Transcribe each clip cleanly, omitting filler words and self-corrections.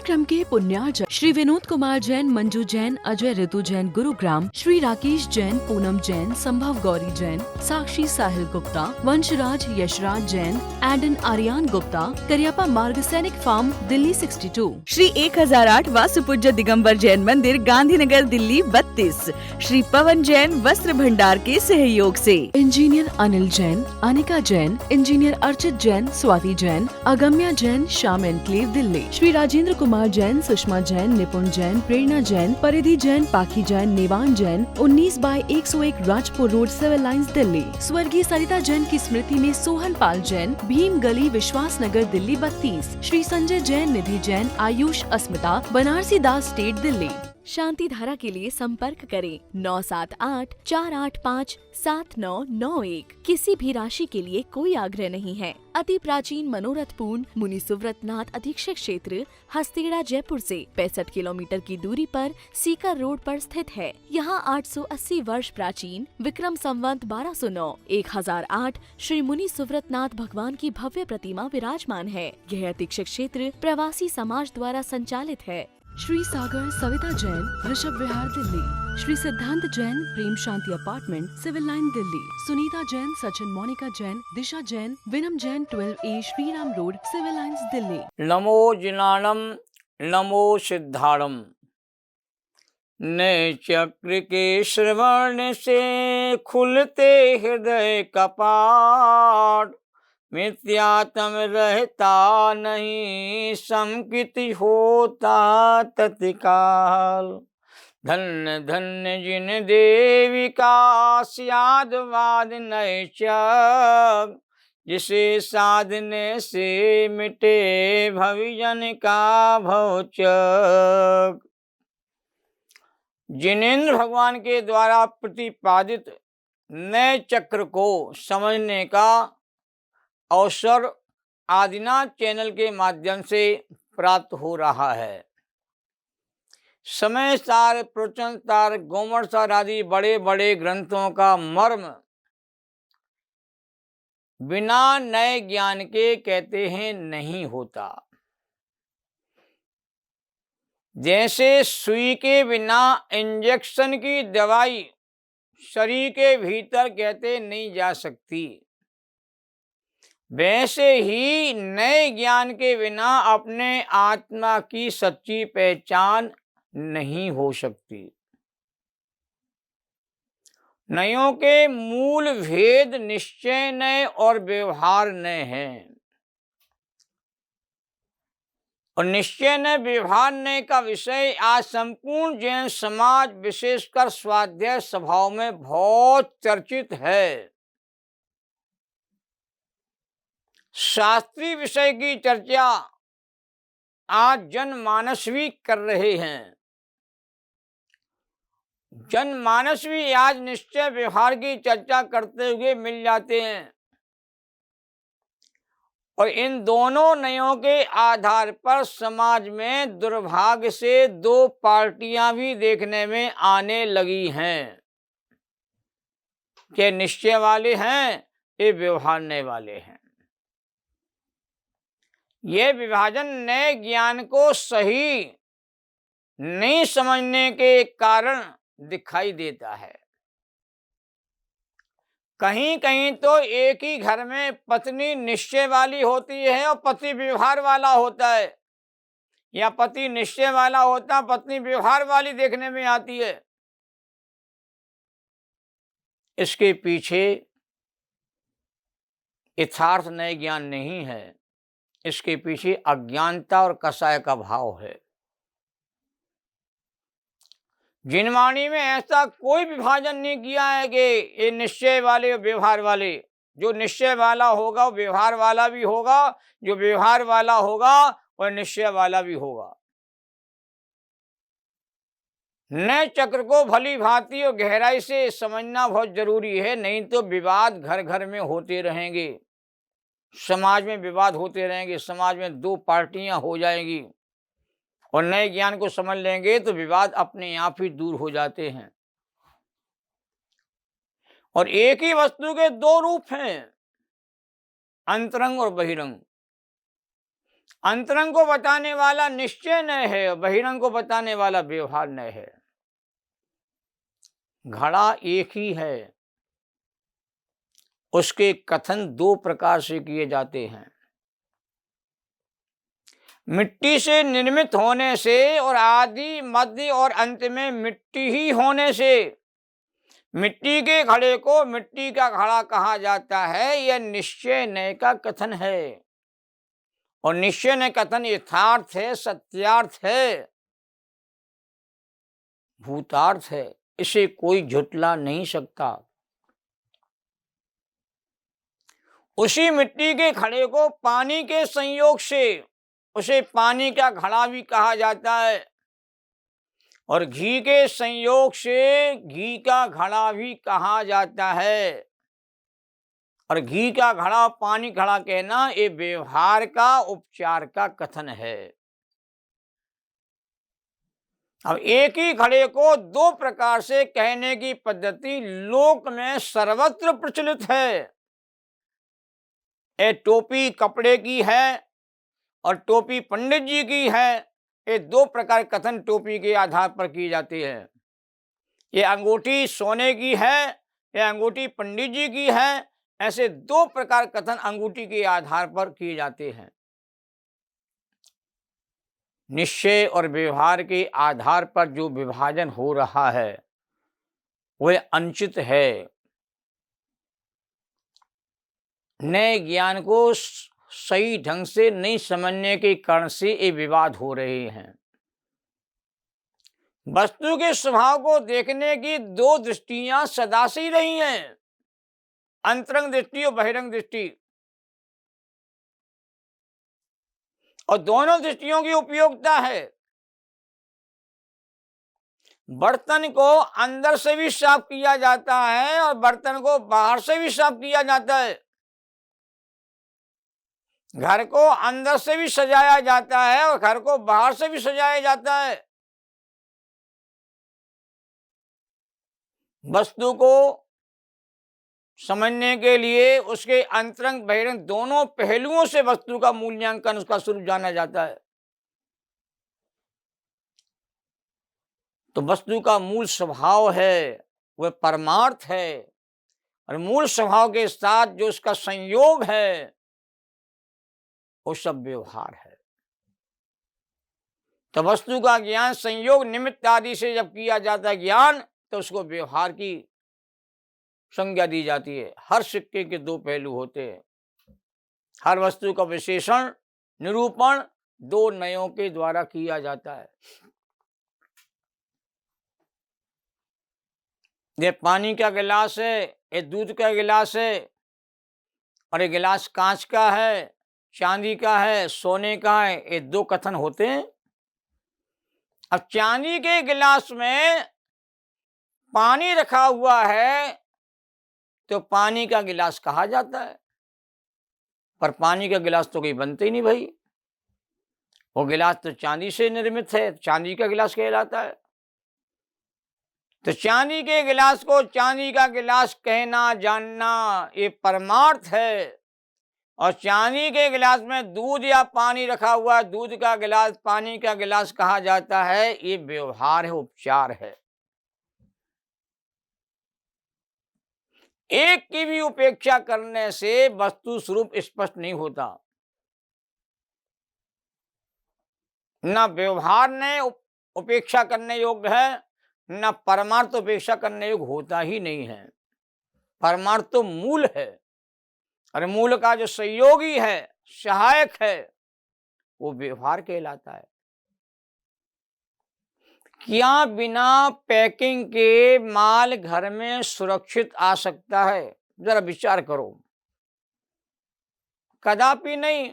कार्यक्रम के पुण्यार्जन श्री विनोद कुमार जैन, मंजू जैन, अजय ऋतु जैन गुरुग्राम, श्री राकेश जैन, पूनम जैन, संभव गौरी जैन, साक्षी साहिल गुप्ता, वंशराज यशराज जैन, एडन आर्यान गुप्ता, करियप्पा मार्ग सैनिक फार्म दिल्ली 62। श्री 1008 वासुपूज्य दिगंबर जैन मंदिर गांधीनगर दिल्ली 32 श्री पवन जैन वस्त्र भंडार के सहयोग से। Engineer Anil Jain, Anika Jain, engineer Archit Jain, Swati Jain, Agamya Jain, Shyam enclave Delhi, Shri Rajendra Kumar Jain, Sushma Jain, Nipun Jain, Prerna Jain, Paridhi Jain, Pakhi Jain, Nevan Jain, 19/101 Rajpur road, civil lines Delhi. स्वर्गीय सरिता जैन की स्मृति में सोहन पाल जैन, भीम गली, विश्वास नगर दिल्ली 32। श्री संजय जैन, निधि जैन, आयुष अस्मिता, बनारसी दास स्टेट दिल्ली। शांति धारा के लिए संपर्क करें 9784857991। किसी भी राशि के लिए कोई आग्रह नहीं है। अति प्राचीन मनोरथपूर्ण मुनि सुव्रतनाथ अधीक्षक क्षेत्र हस्तेड़ा जयपुर से 65 किलोमीटर की दूरी पर सीकर रोड पर स्थित है। यहाँ 880 वर्ष प्राचीन विक्रम संवत 1209 1008 श्री मुनि सुव्रतनाथ भगवान की भव्य प्रतिमा विराजमान है। यह अधीक्षक क्षेत्र प्रवासी समाज द्वारा संचालित है। श्री सागर सविता जैन, ऋषभ विहार Delhi, Shri Siddhant Jain, Prem Shanti apartment, civil line Delhi, Sunita Jain, Sachin Monika Jain, Disha Jain, Vinam Jain, 12A Shriram road, civil lines Delhi. नमो जिनानम नमो सिद्धारम। नए चक्र के श्रवण से खुलते हृदय कपाट, मिथ्यात्म रहता नहीं, संकित होता तत्काल। धन्य धन्य जिन देवी का स्यादवाद नए चक, जिसे साधने से मिटे भविजन का भवचक। जिनेंद्र भगवान के द्वारा प्रतिपादित नए चक्र को समझने का अवसर आदिनाथ चैनल के माध्यम से प्राप्त हो रहा है। समय सार, प्रवचन सार, गोमर सार आदि बड़े बड़े ग्रंथों का मर्म बिना नए ज्ञान के कहते हैं नहीं होता। जैसे सुई के बिना इंजेक्शन की दवाई शरीर के भीतर कहते नहीं जा सकती, वैसे ही नए ज्ञान के बिना अपने आत्मा की सच्ची पहचान नहीं हो सकती। नयों के मूल भेद निश्चय नए और व्यवहार नए हैं, और निश्चय नए व्यवहार नए का विषय आज संपूर्ण जैन समाज विशेषकर स्वाध्याय सभाओं में बहुत चर्चित है। शास्त्रीय विषय की चर्चा आज जनमानस भी कर रहे हैं। जनमानस भी आज निश्चय व्यवहार की चर्चा करते हुए मिल जाते हैं, और इन दोनों नयों के आधार पर समाज में दुर्भाग्य से दो पार्टियां भी देखने में आने लगी हैं कि निश्चय वाले हैं, ये व्यवहारने वाले हैं। ये विभाजन नए ज्ञान को सही नहीं समझने के कारण दिखाई देता है। कहीं कहीं तो एक ही घर में पत्नी निश्चय वाली होती है और पति व्यवहार वाला होता है, या पति निश्चय वाला होता, पत्नी व्यवहार वाली देखने में आती है। इसके पीछे यथार्थ नए ज्ञान नहीं है, इसके पीछे अज्ञानता और कसाय का भाव है। जिनवाणी में ऐसा कोई विभाजन नहीं किया है कि ये निश्चय वाले और व्यवहार वाले। जो निश्चय वाला होगा वो व्यवहार वाला भी होगा, जो व्यवहार वाला होगा वह निश्चय वाला भी होगा। नए चक्र को भली भांति और गहराई से समझना बहुत जरूरी है, नहीं तो विवाद घर घर में होते रहेंगे, समाज में विवाद होते रहेंगे, समाज में दो पार्टियां हो जाएंगी। और नए ज्ञान को समझ लेंगे तो विवाद अपने आप ही दूर हो जाते हैं। और एक ही वस्तु के दो रूप हैं, अंतरंग और बहिरंग। अंतरंग को बताने वाला निश्चय नय है और बहिरंग को बताने वाला व्यवहार नय है। घड़ा एक ही है, उसके कथन दो प्रकार से किए जाते हैं। मिट्टी से निर्मित होने से और आदि मध्य और अंत में मिट्टी ही होने से मिट्टी के घड़े को मिट्टी का घड़ा कहा जाता है। यह निश्चय नय का कथन है और निश्चय नय कथन यथार्थ है, सत्यार्थ है, भूतार्थ है। इसे कोई झुटला नहीं सकता। उसी मिट्टी के घड़े को पानी के संयोग से उसे पानी का घड़ा भी कहा जाता है और घी के संयोग से घी का घड़ा भी कहा जाता है। और घी का घड़ा, पानी घड़ा कहना ये व्यवहार का, उपचार का कथन है। अब एक ही घड़े को दो प्रकार से कहने की पद्धति लोक में सर्वत्र प्रचलित है। ये टोपी कपड़े की है और टोपी पंडित जी की है। ये दो प्रकार कथन टोपी के आधार पर की जाती है। ये अंगूठी सोने की है, ये अंगूठी पंडित जी की है। ऐसे दो प्रकार कथन अंगूठी के आधार पर किए जाते हैं। निश्चय और व्यवहार के आधार पर जो विभाजन हो रहा है वह अनुचित है। नए ज्ञान को सही ढंग से नहीं समझने के कारण से ये विवाद हो रहे हैं। वस्तु के स्वभाव को देखने की दो दृष्टियां सदा से ही रही हैं, अंतरंग दृष्टि और बहिरंग दृष्टि, और दोनों दृष्टियों की उपयोगिता है। बर्तन को अंदर से भी साफ किया जाता है और बर्तन को बाहर से भी साफ किया जाता है। घर को अंदर से भी सजाया जाता है और घर को बाहर से भी सजाया जाता है। वस्तु को समझने के लिए उसके अंतरंग बहिरंग दोनों पहलुओं से वस्तु का मूल्यांकन, उसका स्वरूप जाना जाता है। तो वस्तु का मूल स्वभाव है वह परमार्थ है और मूल स्वभाव के साथ जो उसका संयोग है वो सब व्यवहार है। तो वस्तु का ज्ञान संयोग निमित्त आदि से जब किया जाता है ज्ञान, तो उसको व्यवहार की संज्ञा दी जाती है। हर सिक्के के दो पहलू होते हैं। हर वस्तु का विशेषण निरूपण दो नयों के द्वारा किया जाता है। ये पानी का गिलास है, ये दूध का गिलास है और ये गिलास कांच का है, चांदी का है, सोने का है। ये दो कथन होते हैं। अब चांदी के गिलास में पानी रखा हुआ है तो पानी का गिलास कहा जाता है, पर पानी का गिलास तो कोई बनते ही नहीं भाई। वो गिलास तो चांदी से निर्मित है, चांदी का गिलास कहलाता है। तो चांदी के गिलास को चांदी का गिलास कहना जानना ये परमार्थ है। और चांदी के गिलास में दूध या पानी रखा हुआ, दूध का गिलास पानी का गिलास कहा जाता है, ये व्यवहार है, उपचार है। एक की भी उपेक्षा करने से वस्तु स्वरूप स्पष्ट नहीं होता। न व्यवहार ने उपेक्षा करने योग्य है, न परमार्थ उपेक्षा करने योग्य होता ही नहीं है। परमार्थ तो मूल है और मूल का जो सहयोगी है, सहायक है, वो व्यवहार कहलाता है। क्या बिना पैकिंग के माल घर में सुरक्षित आ सकता है? जरा विचार करो। कदापि नहीं।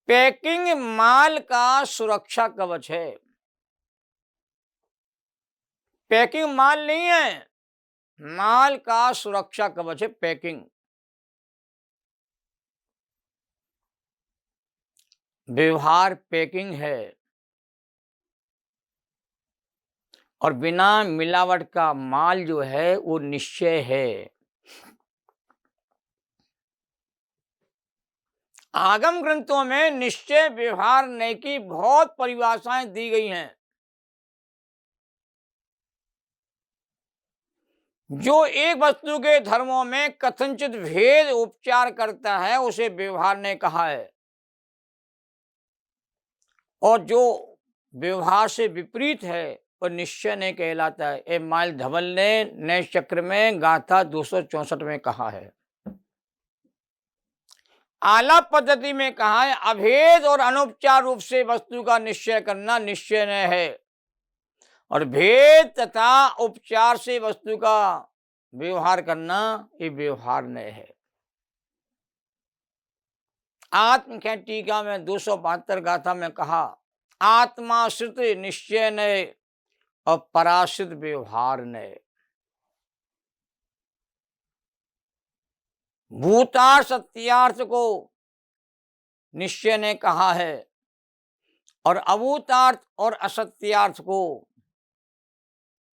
पैकिंग माल का सुरक्षा कवच है। पैकिंग माल नहीं है, माल का सुरक्षा कवच है पैकिंग। व्यवहार पैकिंग है और बिना मिलावट का माल जो है वो निश्चय है। आगम ग्रंथों में निश्चय व्यवहार न्याय की बहुत परिभाषाएं दी गई हैं। जो एक वस्तु के धर्मों में कथनचित भेद उपचार करता है उसे व्यवहार ने कहा है, और जो व्यवहार से विपरीत है वह निश्चय ने कहलाता है। ए माइल धवल ने नए चक्र में गाथा 264 में कहा है। आलाप पद्धति में कहा है, अभेद और अनौपचार रूप से वस्तु का निश्चय करना निश्चय ने है, और भेद तथा उपचार से वस्तु का व्यवहार करना ये व्यवहार ने है। आत्मख्या टीका में 272 गाथा में कहा, आत्माश्रित निश्चय ने और पराश्रित व्यवहार ने। भूतार्थ सत्यार्थ को निश्चय ने कहा है, और अभूतार्थ और असत्यार्थ को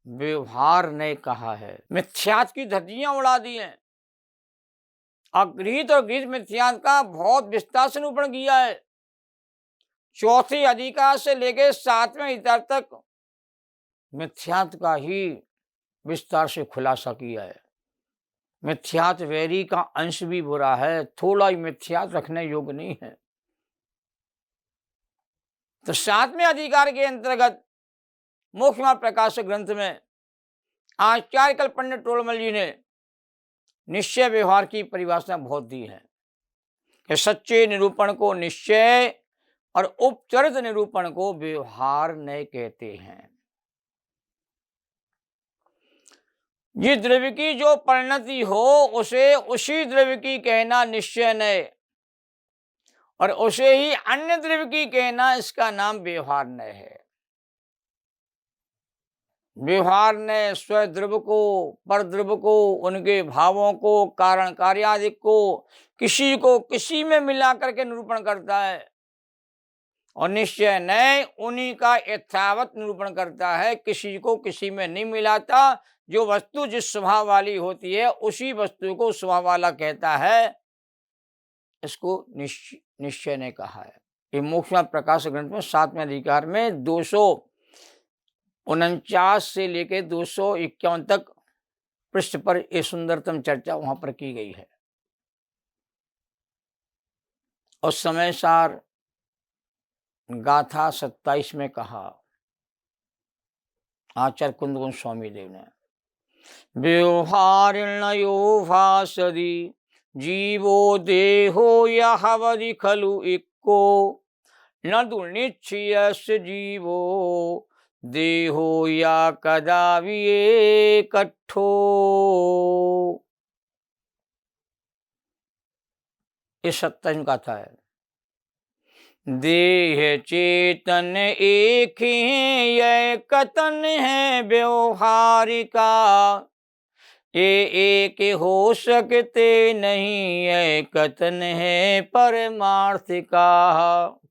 व्यवहार ने कहा है। मिथ्यात्व की धज्जियां उड़ा दी हैं। अगृहीत और गृहीत मिथ्यात्व का बहुत विस्तार से निरूपण किया है। चौथे अधिकार से लेकर 7वें अधिकार तक मिथ्यात्व का ही विस्तार से खुलासा किया है। मिथ्यात्व वैरी का अंश भी बुरा है, थोड़ा ही मिथ्यात्व रखने योग्य नहीं है। तो 7वें अधिकार के अंतर्गत मोक्ष मार्ग प्रकाशक ग्रंथ में आचार्य कल पंडित टोलमल जी ने निश्चय व्यवहार की परिभाषा बहुत दी है कि सच्चे निरूपण को निश्चय और उपचरित निरूपण को व्यवहार ने कहते हैं। जिस द्रव्य की जो परिणति हो उसे उसी द्रव्य की कहना निश्चय ने, और उसे ही अन्य द्रव्य की कहना इसका नाम व्यवहार ने है। व्यवहार ने स्वद्रव्य को, परद्रव्य को, उनके भावों को, कारण कार्यादिक को किसी में मिला करके निरूपण करता है, और निश्चय ने उन्हीं का यथावत निरूपण करता है, किसी को किसी में नहीं मिलाता। जो वस्तु जिस स्वभाव वाली होती है उसी वस्तु को स्वभाव वाला कहता है, इसको निश्चय ने कहा है। ये मोक्ष मार्ग प्रकाशक ग्रंथ में 7वें अधिकार में 249 से लेकर 251 तक पृष्ठ पर ये सुंदरतम चर्चा वहां पर की गई है। और समय सार गाथा 27 में कहा आचार्य कुंद स्वामी देव ने, व्यवहारिण्यो भासदि जीवो देहो यहवदि खलु इक्को न दुर्निश्चयस्य जीवो देहो या कदा विएकट्ठो। ये 27 गाथा है। देह चेतन एक ही यह कथन है व्यवहारिका, ये एक हो सकते नहीं यह कथन है परमार्थिका।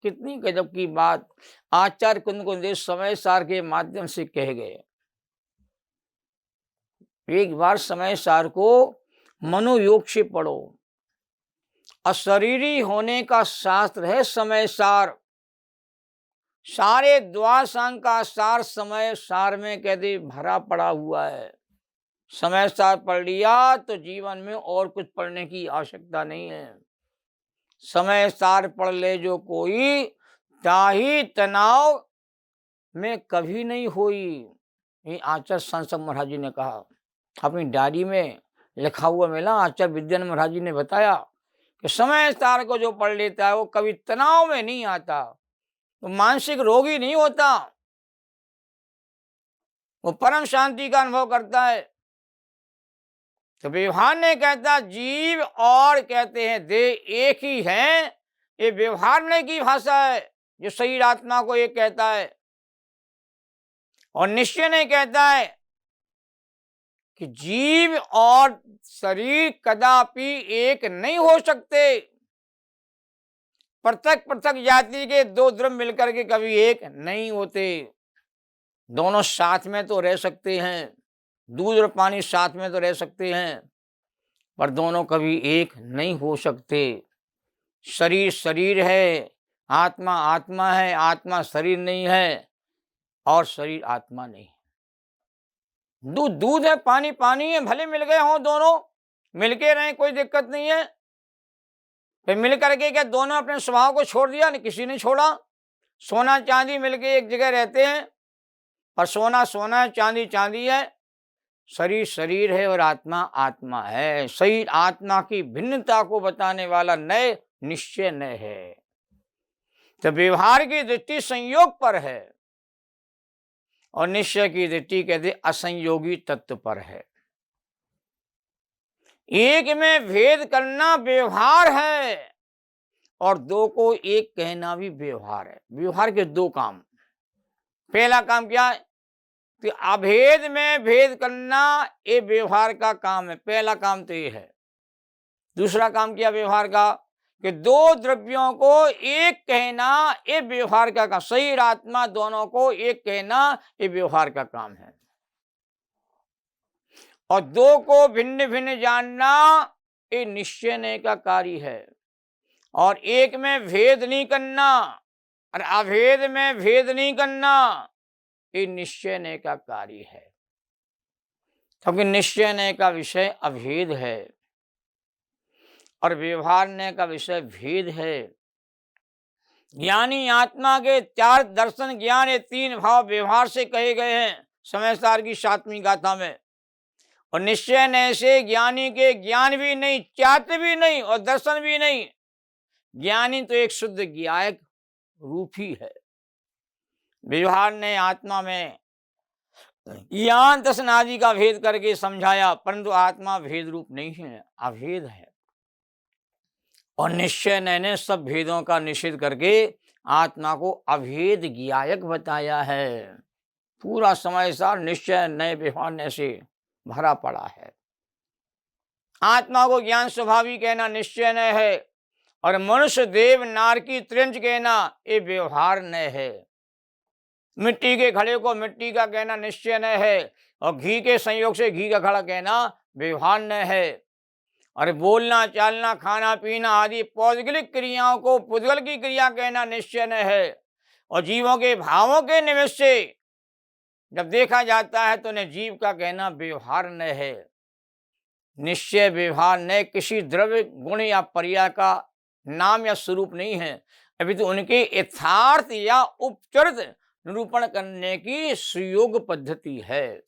कितनी गजब की बात आचार्य कुंद समय सार के माध्यम से कह गए। एक बार समय सार को मनोयोग से पढ़ो। अशरीरी होने का शास्त्र है समय सार। सारे द्वासांग का सार समय सार में कहते भरा पड़ा हुआ है। समय सार पढ़ लिया तो जीवन में और कुछ पढ़ने की आवश्यकता नहीं है। समय सार पढ़ ले जो कोई, ताही तनाव में कभी नहीं हुई। ये आचार्य संसद महाराज जी ने कहा, अपनी डायरी में लिखा हुआ मिला। आचार्य विद्यानंद महाराज जी ने बताया कि समय सार को जो पढ़ लेता है वो कभी तनाव में नहीं आता, वो मानसिक रोगी नहीं होता, वो परम शांति का अनुभव करता है। तो व्यवहार ने कहता जीव और कहते हैं देह एक ही है। ये व्यवहार ने की भाषा है जो शरीर आत्मा को एक कहता है। और निश्चय ने कहता है कि जीव और शरीर कदापि एक नहीं हो सकते। पृथक पृथक जाति के दो द्रव्य मिलकर के कभी एक नहीं होते। दोनों साथ में तो रह सकते हैं, दूध और पानी साथ में तो रह सकते हैं, पर दोनों कभी एक नहीं हो सकते। शरीर शरीर है, आत्मा आत्मा है, आत्मा शरीर नहीं है और शरीर आत्मा नहीं है। दूध दूध है, पानी पानी है, भले मिल गए हों दोनों, मिलके रहें कोई दिक्कत नहीं है। फिर मिल करके क्या दोनों अपने स्वभाव को छोड़ दिया? नहीं, किसी ने छोड़ा। सोना चांदी मिलके एक जगह रहते हैं, पर सोना सोना है, चांदी चांदी है। शरीर शरीर है और आत्मा आत्मा है। शरीर आत्मा की भिन्नता को बताने वाला नय निश्चय नय है। तो व्यवहार की दृष्टि संयोग पर है और निश्चय की दृष्टि कहते असंयोगी तत्व पर है। एक में भेद करना व्यवहार है और दो को एक कहना भी व्यवहार है। व्यवहार के दो काम। पहला काम क्या है कि अभेद में भेद करना, ये व्यवहार का काम है। पहला काम तो ये है। दूसरा काम क्या व्यवहार का कि दो द्रव्यों को एक कहना, ये व्यवहार का काम। शरीर आत्मा दोनों को एक कहना, ये व्यवहार का काम है। और दो को भिन्न भिन्न जानना, ये निश्चय का कार्य है। और एक में भेद नहीं करना और अभेद में भेद नहीं करना, ये निश्चय का कार्य है। क्योंकि निश्चय का विषय अभेद है और व्यवहार का विषय भेद है। ज्ञानी आत्मा के चार दर्शन ज्ञान, ये तीन भाव व्यवहार से कहे गए हैं समय सार की 7वीं गाथा में। और निश्चय से ज्ञानी के ज्ञान भी नहीं, चाहते भी नहीं और दर्शन भी नहीं। ज्ञानी तो एक शुद्ध ज्ञायक रूप ही है। व्यवहार ने आत्मा में ज्ञान दर्शन आदि का भेद करके समझाया, परंतु आत्मा भेद रूप नहीं है, अभेद है। और निश्चय ने सब भेदों का निषेध करके आत्मा को अभेद ज्ञायक बताया है। पूरा समय सार निश्चय नए व्यवहार से भरा पड़ा है। आत्मा को ज्ञान स्वभावी कहना निश्चय न है और मनुष्य देव नार की त्रिंच कहना ये व्यवहार न है। मिट्टी के घड़े को मिट्टी का कहना निश्चय न है और घी के संयोग से घी का घड़ा कहना व्यवहार न है। और बोलना चालना खाना पीना आदि पौद्गलिक क्रियाओं को पुद्गल की क्रिया कहना निश्चय न है। और जीवों के भावों के निमित्त से जब देखा जाता है तो उन्हें जीव का कहना व्यवहार न है। निश्चय व्यवहार न किसी द्रव्य गुण या पर्याय का नाम या स्वरूप नहीं है, अभी तो उनके यथार्थ या उपचरित निरूपण करने की सुयोग पद्धति है।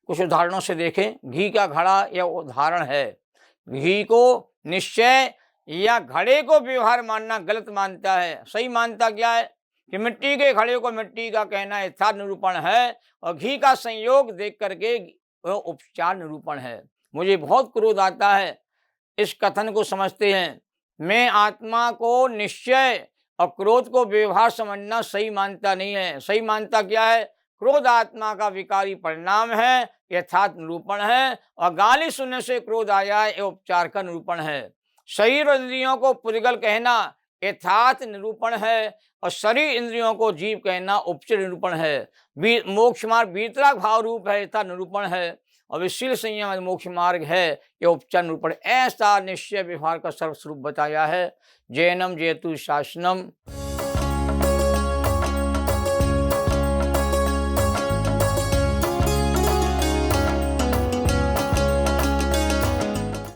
कुछ उदाहरणों से देखें। घी का घड़ा यह उदाहरण है। घी को निश्चय या घड़े को व्यवहार मानना गलत मानता है। सही मानता क्या है कि मिट्टी के घड़े को मिट्टी का कहना यथार्थ निरूपण है और घी का संयोग देख करके वह उपचार निरूपण है। मुझे बहुत क्रोध आता है इस कथन को समझते हैं। मैं आत्मा को निश्चय और क्रोध को व्यवहार समझना सही मानता नहीं है। सही मानता क्या है? क्रोध आत्मा का विकारी परिणाम है, यथार्थ निरूपण है और गाली सुनने से क्रोध आया है, उपचार का निरूपण है। शरीर और इंद्रियों को पुद्गल कहना यथार्थ निरूपण है और शरीर इंद्रियों को जीव कहना उपचर निरूपण है। मोक्ष मार्ग वीतराग भाव रूप है, यथार्थ निरूपण है और विशील संयम मोक्ष मार्ग है, यह उपचार निरूपण। ऐसा निश्चय व्यवहार का सर्वस्वरूप बताया है। जैनम जेतु शासनम।